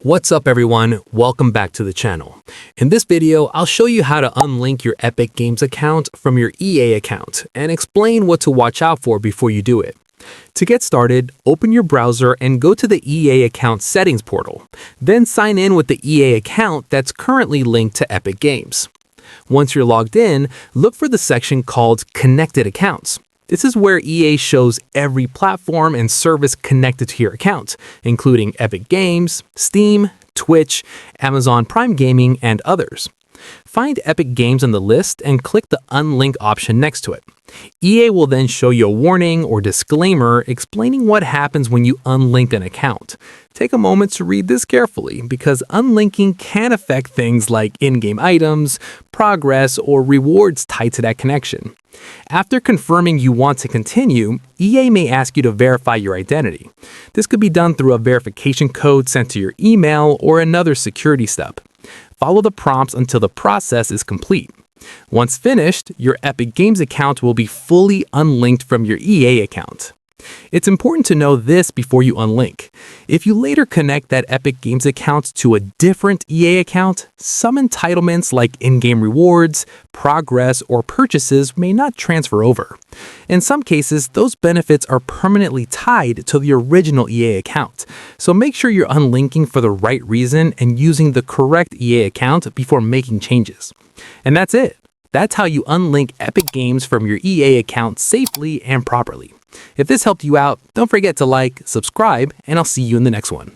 What's up everyone, welcome back to the channel. In this video, I'll show you how to unlink your Epic Games account from your EA account and explain what to watch out for before you do it. To get started, open your browser and go to the EA account settings portal. Then sign in with the EA account that's currently linked to Epic Games. Once you're logged in, look for the section called Connected Accounts. This is where EA shows every platform and service connected to your account, including Epic Games, Steam, Twitch, Amazon Prime Gaming, and others. Find Epic Games on the list and click the Unlink option next to it. EA will then show you a warning or disclaimer explaining what happens when you unlink an account. Take a moment to read this carefully because unlinking can affect things like in-game items, progress, or rewards tied to that connection. After confirming you want to continue, EA may ask you to verify your identity. This could be done through a verification code sent to your email or another security step. Follow the prompts until the process is complete. Once finished, your Epic Games account will be fully unlinked from your EA account. It's important to know this before you unlink. If you later connect that Epic Games account to a different EA account, some entitlements like in-game rewards, progress, or purchases may not transfer over. In some cases, those benefits are permanently tied to the original EA account, so make sure you're unlinking for the right reason and using the correct EA account before making changes. And that's it. That's how you unlink Epic Games from your EA account safely and properly. If this helped you out, don't forget to like, subscribe, and I'll see you in the next one.